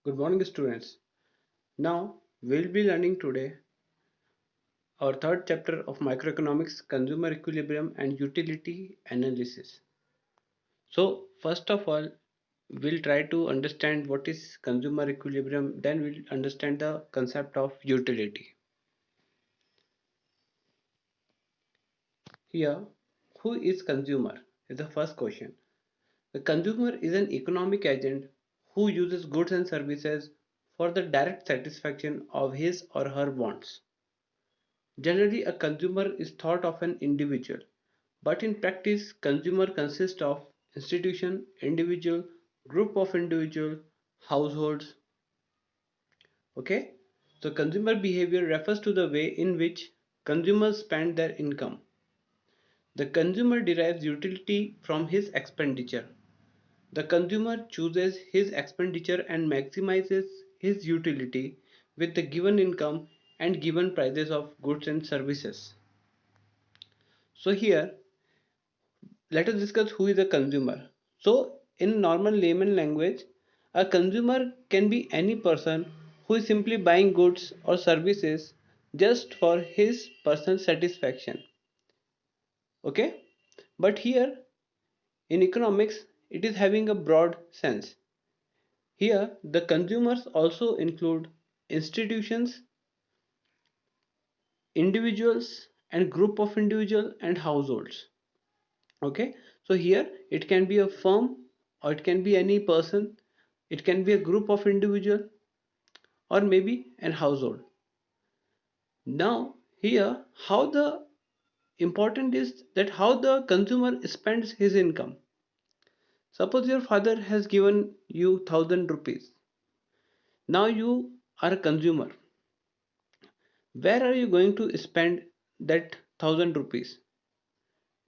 Good morning, students. Now, we'll be learning today our third chapter of microeconomics, consumer equilibrium and utility analysis. So, first of all, we'll try to understand what is consumer equilibrium, then we'll understand the concept of utility. Here, who is consumer? Is the first question. The consumer is an economic agent who uses goods and services for the direct satisfaction of his or her wants. Generally, a consumer is thought of an individual, but in practice, consumer consists of institution, individual, group of individual, households. Okay, so consumer behavior refers to the way in which consumers spend their income. The consumer derives utility from his expenditure. The consumer chooses his expenditure and maximizes his utility with the given income and given prices of goods and services. So here let us discuss who is a consumer. So, in normal layman language, a consumer can be any person who is simply buying goods or services just for his personal satisfaction. Okay? But here in economics, it is having a broad sense. Here, the consumers also include institutions, individuals, and group of individual and households. Okay, so here it can be a firm or it can be any person, it can be a group of individual or maybe an household. Now here how the important is that how the consumer spends his income. Suppose your father has given you 1,000 rupees. Now you are a consumer. Where are you going to spend that 1,000 rupees?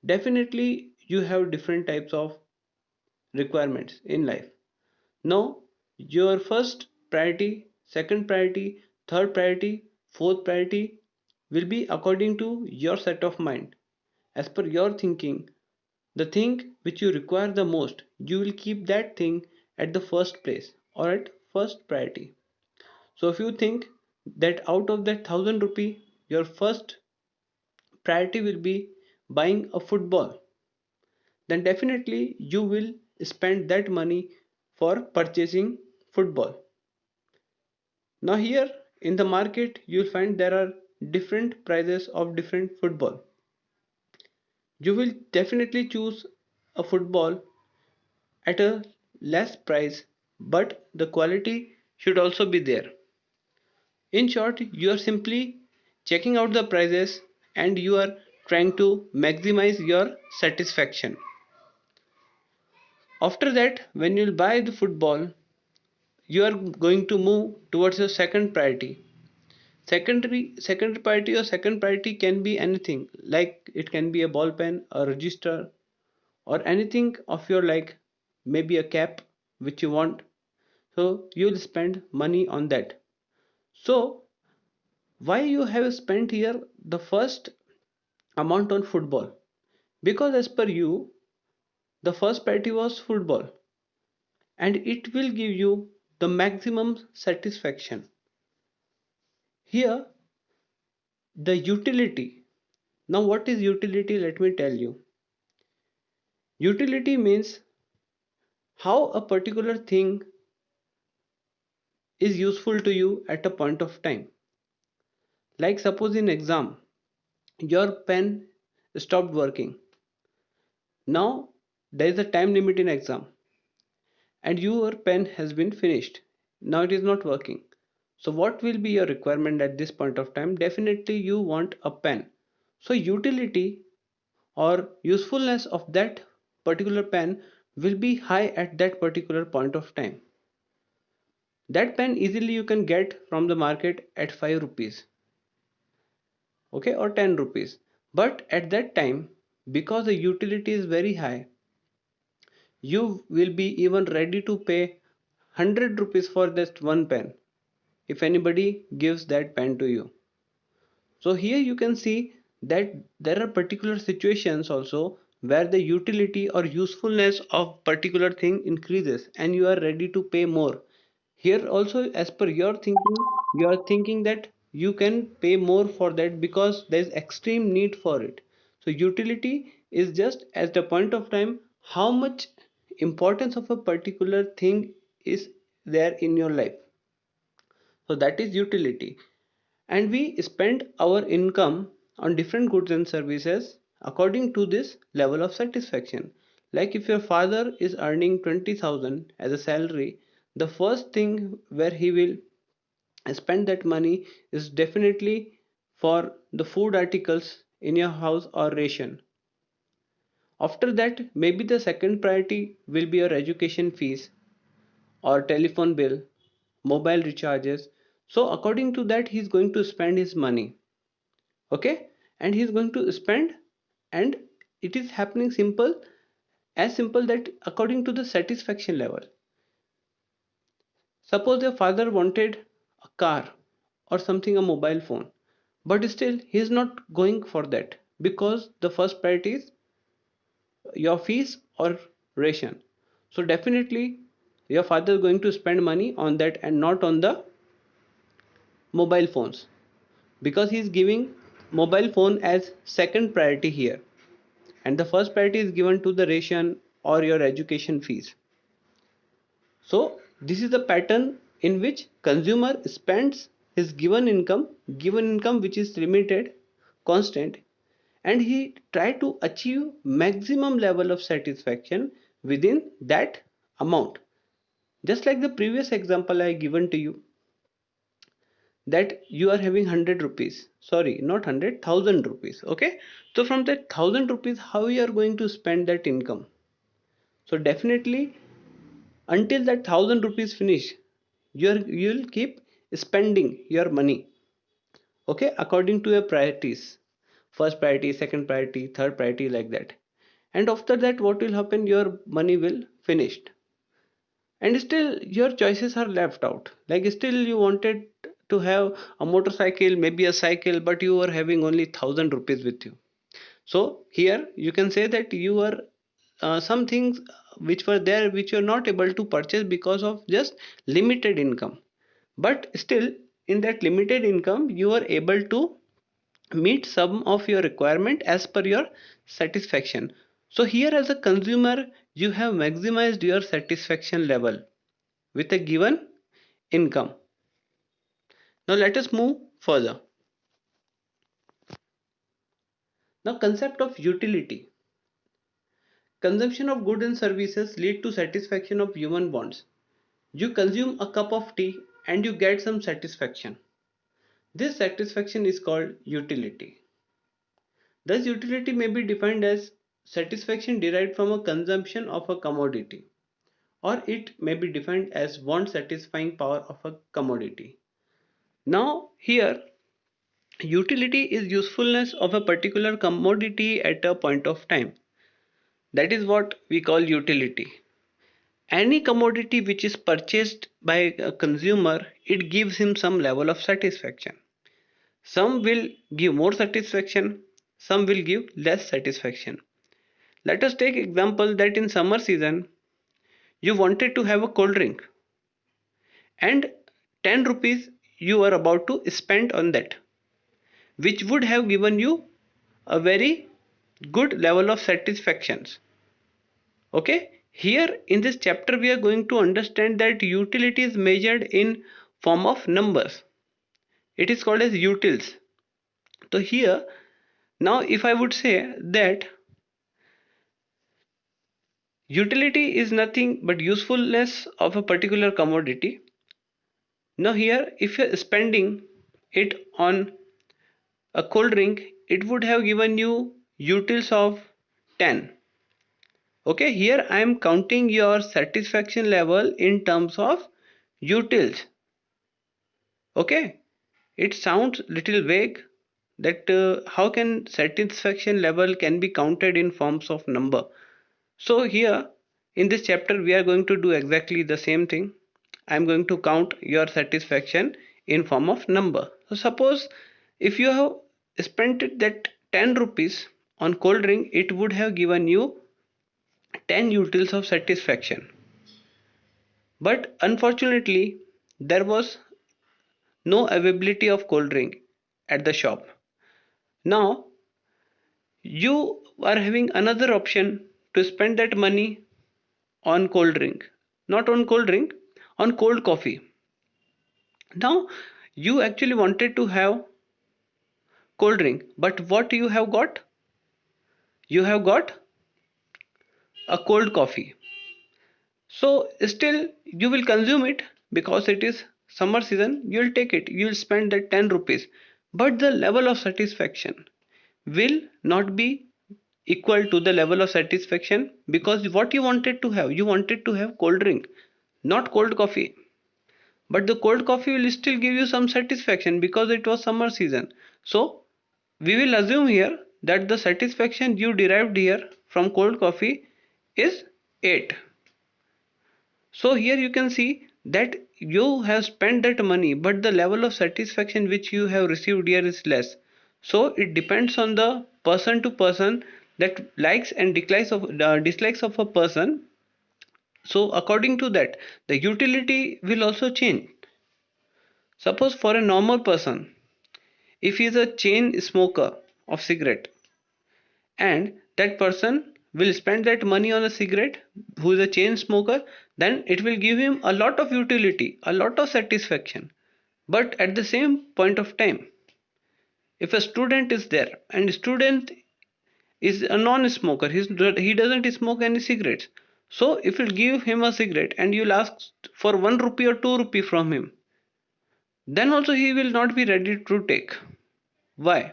Definitely you have different types of requirements in life. Now, your first priority, second priority, third priority, fourth priority will be according to your set of mind. As per your thinking, the thing which you require the most, you will keep that thing at the first place or at first priority. So, if you think that out of that 1,000 rupee, your first priority will be buying a football, then definitely you will spend that money for purchasing football. Now here in the market you'll find there are different prices of different football. You will definitely choose a football at a less price, but the quality should also be there. In short, you are simply checking out the prices and you are trying to maximize your satisfaction. After that, when you'll buy the football, you are going to move towards your second priority. Second priority or second priority can be anything, like it can be a ball pen, a register, or anything of your like, maybe a cap which you want. So you'll spend money on that. So why you have spent here the first amount on football? Because as per you, the first priority was football and it will give you the maximum satisfaction. Here, the utility. Now, what is utility? Let me tell you. Utility means how a particular thing is useful to you at a point of time. Like suppose in exam, your pen stopped working. Now there is a time limit in exam and your pen has been finished. Now it is not working. So what will be your requirement at this point of time? Definitely you want a pen. So utility or usefulness of that particular pen will be high at that particular point of time. That pen easily you can get from the market at 5 rupees, okay, or 10 rupees. But at that time, because the utility is very high, you will be even ready to pay 100 rupees for just one pen if anybody gives that pen to you. So here you can see that there are particular situations also where the utility or usefulness of particular thing increases and you are ready to pay more. Here also, as per your thinking, you are thinking that you can pay more for that because there is extreme need for it. So utility is just at the point of time how much importance of a particular thing is there in your life. So that is utility. And we spend our income on different goods and services according to this level of satisfaction. Like if your father is earning 20,000 as a salary, the first thing where he will spend that money is definitely for the food articles in your house or ration. After that, maybe the second priority will be your education fees or telephone bill, mobile recharges. So according to that, he's going to spend his money. Okay, and he's going to spend, and it is happening simple, as simple that according to the satisfaction level. Suppose your father wanted a car or something, a mobile phone, but still he is not going for that because the first priority is your fees or ration. So definitely your father is going to spend money on that and not on the mobile phones, because he is giving mobile phone as second priority here, and the first priority is given to the ration or your education fees. So this is the pattern in which consumer spends his given income which is limited, constant, and he try to achieve maximum level of satisfaction within that amount. Just like the previous example I given to you, that you are having 100 rupees, sorry, not 100, 1000 rupees. Okay, so from that 1000 rupees, how you are going to spend that income? So definitely until that 1000 rupees finish, you'll keep spending your money, okay, according to your priorities, first priority, second priority, third priority, like that. And after that, what will happen? Your money will finished, and still your choices are left out. Like still you wanted to have a motorcycle, maybe a cycle, but you are having only 1000 rupees with you. So here you can say that you are some things which were there which you are not able to purchase because of just limited income, but still in that limited income you are able to meet some of your requirement as per your satisfaction. So here as a consumer, you have maximized your satisfaction level with a given income. Now let us move further. Now, concept of utility. Consumption of goods and services lead to satisfaction of human wants. You consume a cup of tea and you get some satisfaction. This satisfaction is called utility. Thus, utility may be defined as satisfaction derived from a consumption of a commodity, or it may be defined as want satisfying power of a commodity. Now, here, utility is usefulness of a particular commodity at a point of time. That is what we call utility. Any commodity which is purchased by a consumer, it gives him some level of satisfaction. Some will give more satisfaction, some will give less satisfaction. Let us take example that in summer season you wanted to have a cold drink, and 10 rupees you are about to spend on that, which would have given you a very good level of satisfactions. Okay, here in this chapter we are going to understand that utility is measured in form of numbers. It is called as utils. So here, now if I would say that utility is nothing but usefulness of a particular commodity. Now here, if you're spending it on a cold drink, it would have given you utils of 10. Okay, here I am counting your satisfaction level in terms of utils. Okay, it sounds little vague that how can satisfaction level can be counted in forms of number. So here in this chapter we are going to do exactly the same thing. I am going to count your satisfaction in form of number. So suppose if you have spent that 10 rupees on cold drink, it would have given you 10 utils of satisfaction. But unfortunately, there was no availability of cold drink at the shop. Now you are having another option to spend that money on cold drink, not on cold drink, on cold coffee. Now you actually wanted to have cold drink, but what you have got? You have got a cold coffee. So still you will consume it because it is summer season. You will take it. You will spend that 10 rupees. But the level of satisfaction will not be equal to the level of satisfaction, because what you wanted to have cold drink, not cold coffee. But the cold coffee will still give you some satisfaction because it was summer season. So we will assume here that the satisfaction you derived here from cold coffee is 8. So here you can see that you have spent that money, but the level of satisfaction which you have received here is less. So it depends on the person to person, that likes and dislikes of a person. So according to that, the utility will also change. Suppose for a normal person, if he is a chain smoker of cigarette, and that person will spend that money on a cigarette, who is a chain smoker, then it will give him a lot of utility, a lot of satisfaction. But at the same point of time, if a student is there and student is a non-smoker, he doesn't smoke any cigarettes, so if you give him a cigarette and you'll ask for 1 rupee or 2 rupee from him, then also he will not be ready to take. Why?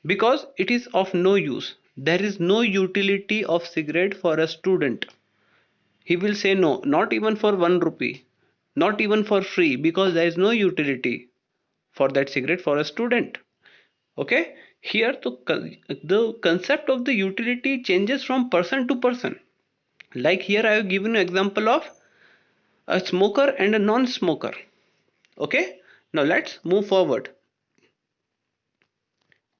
Because it is of no use. There is no utility of cigarette for a student. He will say no, not even for 1 rupee, not even for free, because there is no utility for that cigarette for a student. Okay, here the concept of the utility changes from person to person. Like here I have given an example of a smoker and a non-smoker. Okay, now let's move forward.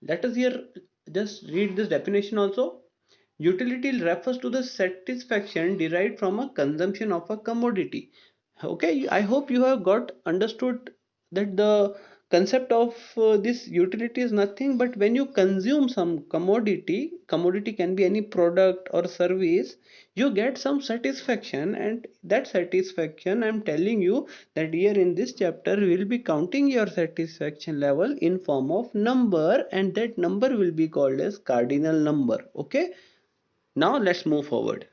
Let us here just read this definition also. Utility refers to the satisfaction derived from a consumption of a commodity. Okay, I hope you have got understood that the concept of this utility is nothing but when you consume some commodity can be any product or service, you get some satisfaction, and that satisfaction, I'm telling you that here in this chapter we will be counting your satisfaction level in form of number, and that number will be called as cardinal number. Okay, now let's move forward.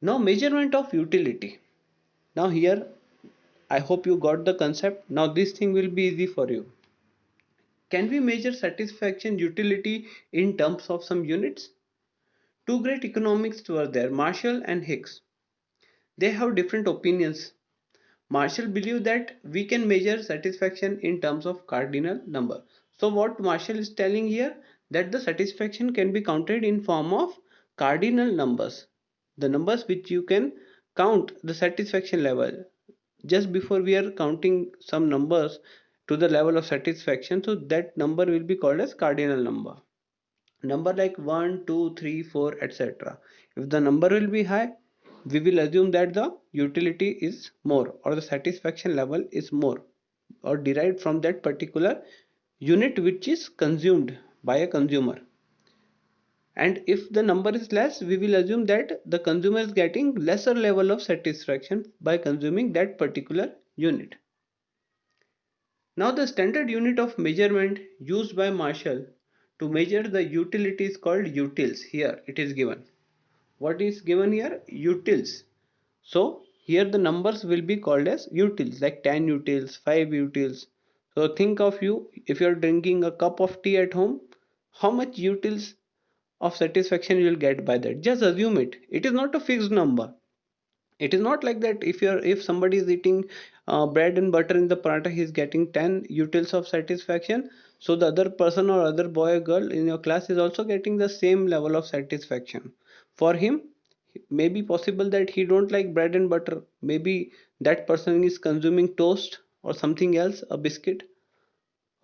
Now measurement of utility. Now here I hope you got the concept. Now this thing will be easy for you. Can we measure satisfaction utility in terms of some units? Two great economists were there, Marshall and Hicks. They have different opinions. Marshall believed that we can measure satisfaction in terms of cardinal number. So what Marshall is telling here, that the satisfaction can be counted in form of cardinal numbers. The numbers which you can count the satisfaction level. Just before we are counting some numbers to the level of satisfaction, so that number will be called as cardinal number like 1 2 3 4 etc. If the number will be high, we will assume that the utility is more, or the satisfaction level is more, or derived from that particular unit which is consumed by a consumer. And if the number is less, we will assume that the consumer is getting lesser level of satisfaction by consuming that particular unit. Now the standard unit of measurement used by Marshall to measure the utility is called utils. Here it is given. What is given here? Utils. So here the numbers will be called as utils, like 10 utils, 5 utils. So think of you, if you are drinking a cup of tea at home, how much utils of satisfaction you will get by that. Just assume it. It is not a fixed number. It is not like that if somebody is eating bread and butter in the paratha, he is getting 10 utils of satisfaction, so the other person or other boy or girl in your class is also getting the same level of satisfaction. For him, maybe possible that he don't like bread and butter, maybe that person is consuming toast or something else, a biscuit.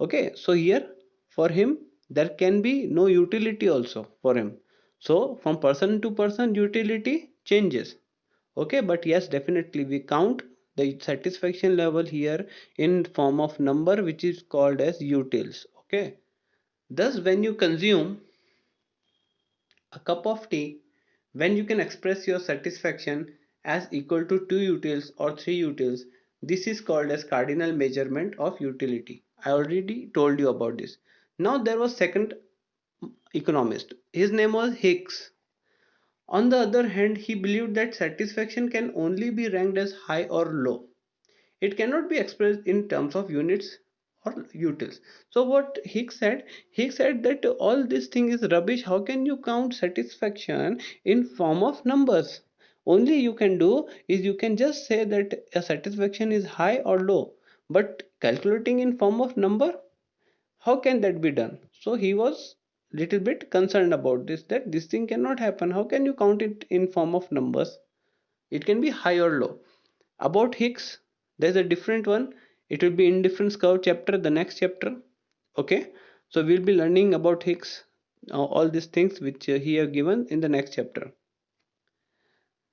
Okay, so here for him there can be no utility also for him. So from person to person utility changes. Okay, but yes, definitely we count the satisfaction level here in form of number, which is called as utils. Okay, thus when you consume a cup of tea, when you can express your satisfaction as equal to 2 utils or 3 utils, this is called as cardinal measurement of utility. I already told you about this. Now there was second economist. His name was Hicks. On the other hand, he believed that satisfaction can only be ranked as high or low. It cannot be expressed in terms of units or utils. So what Hicks said that all this thing is rubbish. How can you count satisfaction in form of numbers? Only you can do is you can just say that a satisfaction is high or low, but calculating in form of number, how can that be done? So he was little bit concerned about this, that this thing cannot happen. How can you count it in form of numbers? It can be high or low. About Higgs, there's a different one. It will be indifference curve chapter, the next chapter. Okay, so we'll be learning about Higgs, all these things which he have given in the next chapter.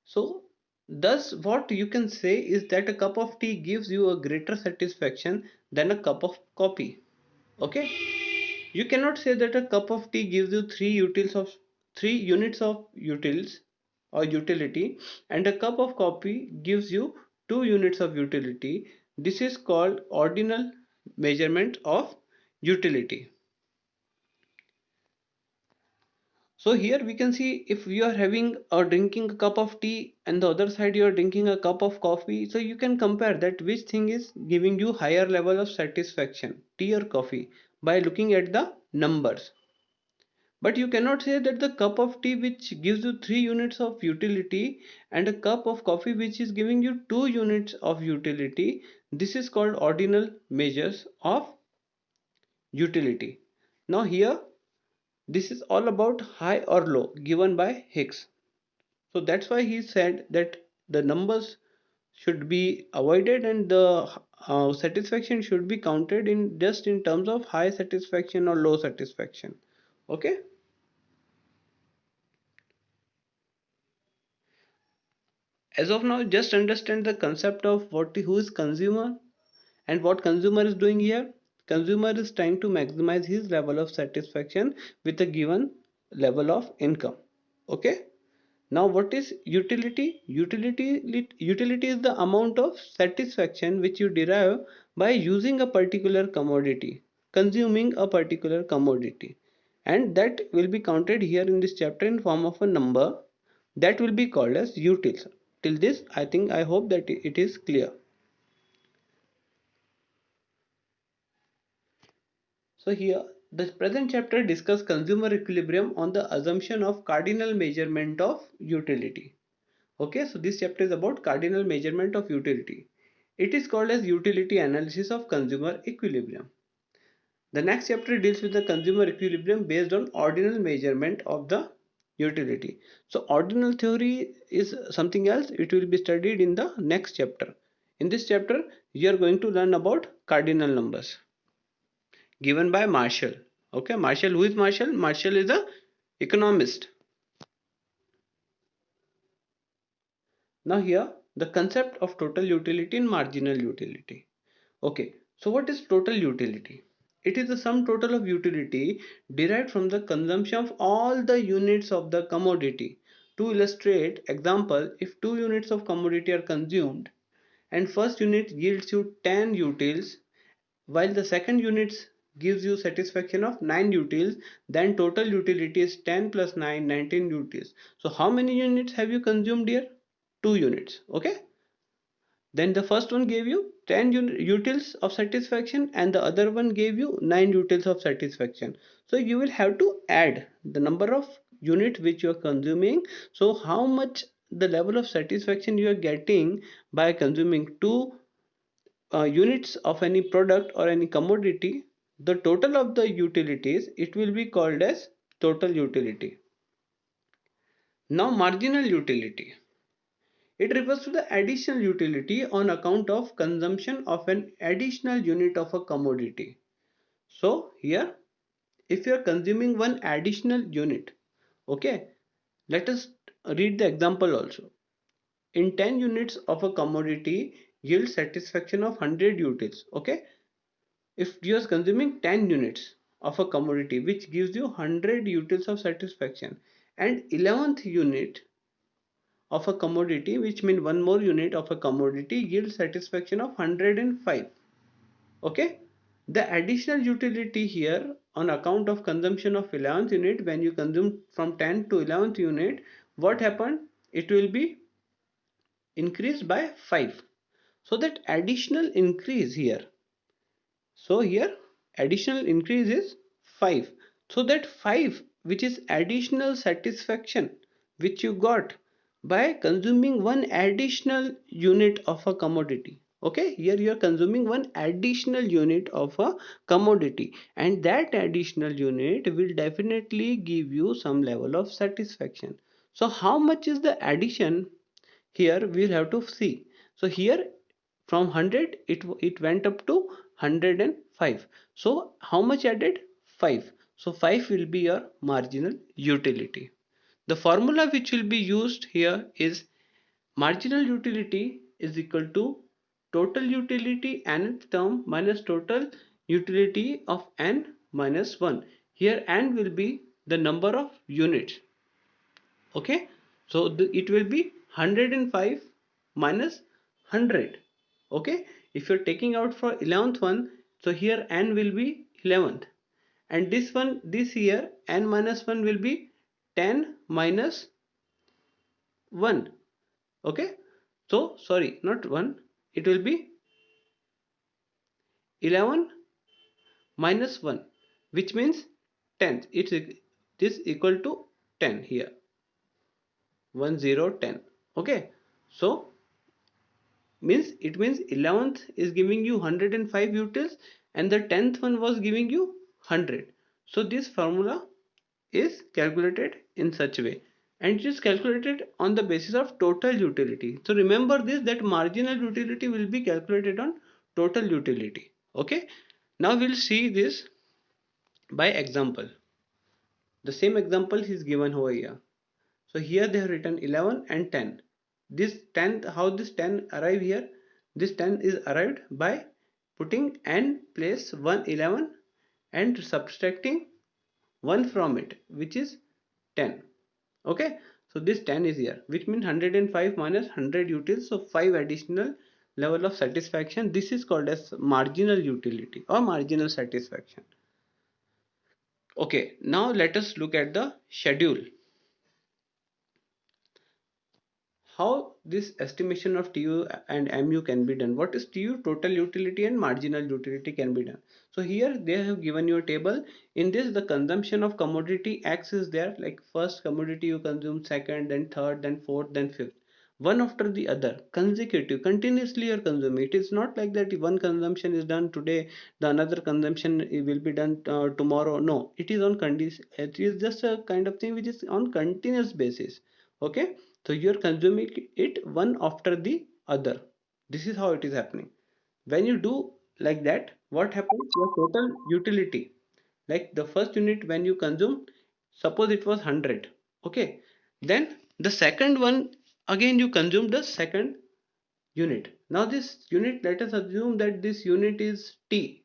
So thus what you can say is that a cup of tea gives you a greater satisfaction than a cup of coffee. Okay, you cannot say that a cup of tea gives you 3 units of utils or utility, and a cup of coffee gives you 2 units of utility. This is called ordinal measurement of utility. So here we can see, if you are having or drinking a cup of tea and the other side you are drinking a cup of coffee, so you can compare that which thing is giving you higher level of satisfaction, tea or coffee, by looking at the numbers. But you cannot say that the cup of tea which gives you 3 units of utility and a cup of coffee which is giving you 2 units of utility. This is called ordinal measures of utility. Now here, this is all about high or low given by Hicks. So that's why he said that the numbers should be avoided and the satisfaction should be counted in just in terms of high satisfaction or low satisfaction. Okay. As of now, just understand the concept of what who is consumer and what consumer is doing here. Consumer is trying to maximize his level of satisfaction with a given level of income. Okay. Now what is utility? Utility is the amount of satisfaction which you derive by using a particular commodity, consuming a particular commodity, and that will be counted here in this chapter in form of a number that will be called as utils. Till this, I hope that it is clear. So here the present chapter discuss consumer equilibrium on the assumption of cardinal measurement of utility. Okay, so this chapter is about cardinal measurement of utility. It is called as utility analysis of consumer equilibrium. The next chapter deals with the consumer equilibrium based on ordinal measurement of the utility. So ordinal theory is something else. It will be studied in the next chapter. In this chapter, you are going to learn about cardinal numbers given by Marshall. Okay, Marshall, who is Marshall? Marshall is a economist. Now here, the concept of total utility and marginal utility. Okay, so what is total utility? It is the sum total of utility derived from the consumption of all the units of the commodity. To illustrate, example, if 2 units of commodity are consumed and first unit yields you 10 utils while the second unit gives you satisfaction of 9 utils, then total utility is 10 plus 9, 19 utils. So how many units have you consumed here? 2 units. Okay, then the first one gave you 10 utils of satisfaction and the other one gave you 9 utils of satisfaction. So you will have to add the number of units which you are consuming. So how much the level of satisfaction you are getting by consuming 2 units of any product or any commodity, the total of the utilities, it will be called as total utility. Now marginal utility. It refers to the additional utility on account of consumption of an additional unit of a commodity. So here, if you are consuming one additional unit, okay, let us read the example also. in 10 units of a commodity yields satisfaction of 100 utils. Okay, if you are consuming 10 units of a commodity which gives you 100 utils of satisfaction, and 11th unit of a commodity, which means one more unit of a commodity, yields satisfaction of 105. Okay, the additional utility here on account of consumption of 11th unit, when you consume from 10 to 11th unit, what happened, it will be increased by 5. So that additional increase here, so here additional increase is 5. So that 5, which is additional satisfaction which you got by consuming one additional unit of a commodity. Okay, here you are consuming one additional unit of a commodity, and that additional unit will definitely give you some level of satisfaction. So how much is the addition? Here we'll have to see. So here from 100 it went up to 105. So how much added? 5. So 5 will be your marginal utility. The formula which will be used here is marginal utility is equal to total utility nth term minus total utility of n minus 1. Here n will be the number of units. Okay, so it will be 105 minus 100. Okay, if you're taking out for 11th one, so here n will be 11th, and this one, this here n minus 1 will be 10 minus 1. Okay, so sorry, not 1, it will be 11 minus 1, which means 10th. It's this equal to 10 here, 1 0 10. Okay, so means it means 11th is giving you 105 utils and the 10th one was giving you 100. So this formula is calculated in such a way, and it is calculated on the basis of total utility. So remember this, that marginal utility will be calculated on total utility. Okay, now we'll see this by example. The same example is given over here. So here they have written 11 and 10. This 10, how this 10 arrive here? This 10 is arrived by putting n place 1 11 and subtracting 1 from it, which is 10. Okay, so this 10 is here, which means 105 minus 100 utils, so 5 additional level of satisfaction. This is called as marginal utility or marginal satisfaction. Okay, now let us look at the schedule. How this estimation of TU and MU can be done. What is TU? Total utility and marginal utility can be done. So here they have given you a table. In this, the consumption of commodity X is there, like first commodity you consume, second, then third, then fourth, then fifth, one after the other, consecutive, continuously you are consuming. It is not like that one consumption is done today, the another consumption will be done tomorrow. No, it is on condition, it is just a kind of thing which is on continuous basis. Okay, so you are consuming it one after the other. This is how it is happening. When you do like that, what happens? Your total utility, like the first unit when you consume, suppose it was 100. Okay, then the second one, again you consume the second unit. Now this unit, let us assume that this unit is T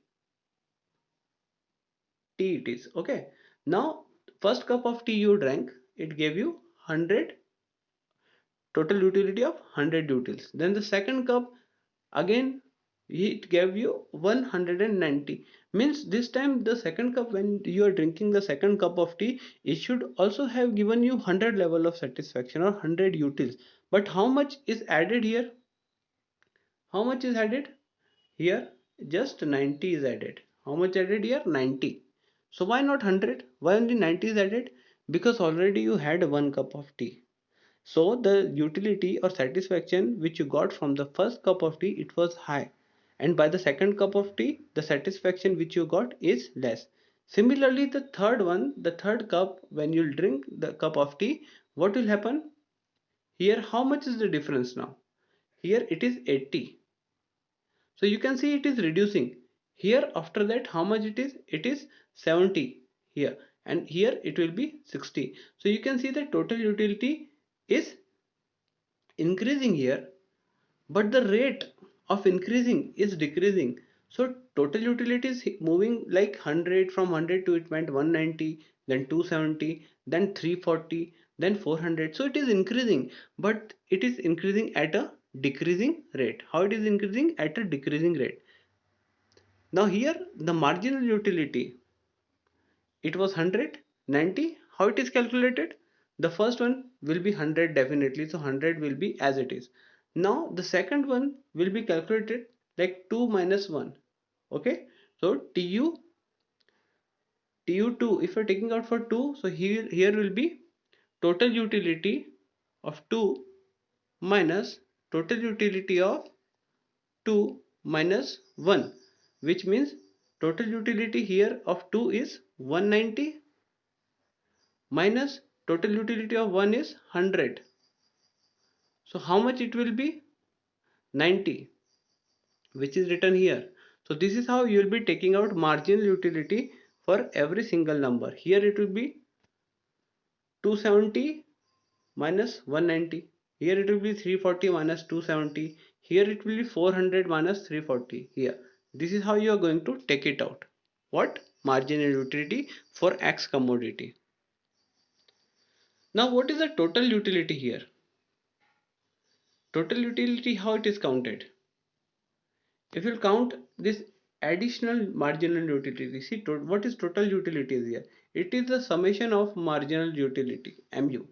it is. Okay, now first cup of tea you drank, it gave you 100, total utility of 100 utils. Then the second cup, again it gave you 190. Means this time the second cup, when you are drinking the second cup of tea, it should also have given you 100 level of satisfaction or 100 utils. But how much is added here? How much is added here? Just 90 is added. How much added here? 90. So why not 100? Why only 90 is added? Because already you had one cup of tea. So the utility or satisfaction which you got from the first cup of tea, it was high, and by the second cup of tea the satisfaction which you got is less. Similarly, the third one, the third cup, when you drink the cup of tea, what will happen? Here how much is the difference now? Here it is 80. So you can see it is reducing. Here after that how much it is? It is 70 here, and here it will be 60. So you can see the total utility is increasing here, but the rate of increasing is decreasing. So total utility is moving like 100, from 100 to it went 190, then 270, then 340, then 400. So it is increasing, but it is increasing at a decreasing rate. How it is increasing? At a decreasing rate. Now here the marginal utility, it was 100, 90. How it is calculated? The first one will be 100 definitely, so 100 will be as it is. Now the second one will be calculated like 2 minus 1. Okay, so tu2, if you're taking out for 2, so here will be total utility of 2 minus total utility of 2 minus 1, which means total utility here of 2 is 190 minus total utility of 1 is 100. So how much it will be? 90, which is written here. So this is how you will be taking out marginal utility for every single number. Here it will be 270 minus 190. Here it will be 340 minus 270. Here it will be 400 minus 340. Here. This is how you are going to take it out. What? Marginal utility for X commodity. Now what is the total utility here? Total utility, how it is counted? If you count this additional marginal utility, see what is total utility is here? It is the summation of marginal utility, MU.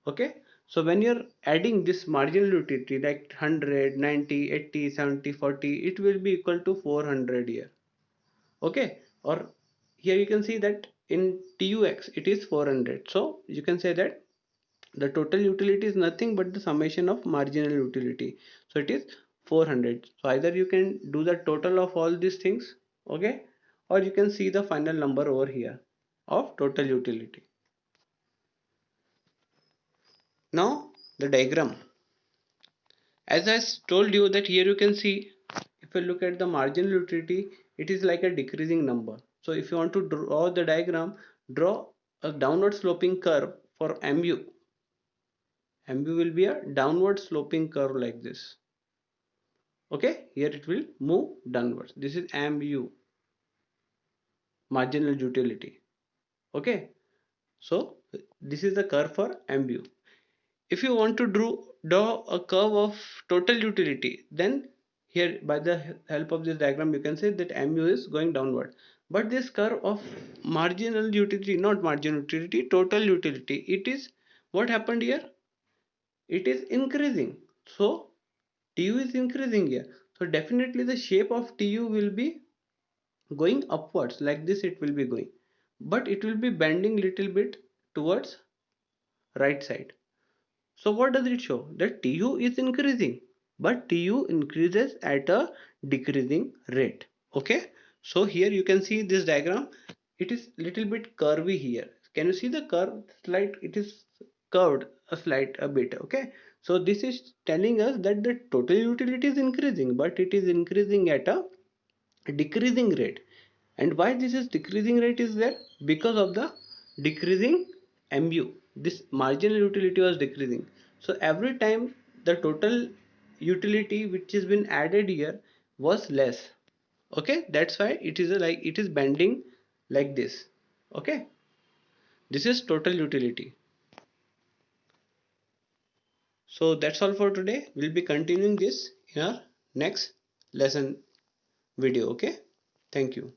Okay, so when you're adding this marginal utility like 100, 90, 80, 70, 40, it will be equal to 400 here. Okay, or here you can see that in TUX it is 400. So you can say that the total utility is nothing but the summation of marginal utility, so it is 400. So either you can do the total of all these things, okay, or you can see the final number over here of total utility. Now the diagram, as I told you that here you can see, if you look at the marginal utility, it is like a decreasing number. So if you want to draw the diagram, draw a downward sloping curve for MU. MU will be a downward sloping curve like this. Okay, here it will move downwards. This is MU, marginal utility. Okay, so this is the curve for MU. If you want to draw a curve of total utility, then here by the help of this diagram you can say that MU is going downward. But this curve of marginal utility, not marginal utility, total utility, it is, what happened here? It is increasing. So TU is increasing here. So definitely the shape of TU will be going upwards, like this it will be going, but it will be bending little bit towards right side. So what does it show? That TU is increasing, but TU increases at a decreasing rate. Okay, so here you can see this diagram, it is little bit curvy here. Can you see the curve slight? It is curved a slight a bit. Okay, so this is telling us that the total utility is increasing, but it is increasing at a decreasing rate. And why this is decreasing rate is there? Because of the decreasing MU. This marginal utility was decreasing, so every time the total utility which has been added here was less. Okay, that's why it is like it is bending like this. Okay, this is total utility. So that's all for today. We'll be continuing this in our next lesson video. Okay, thank you.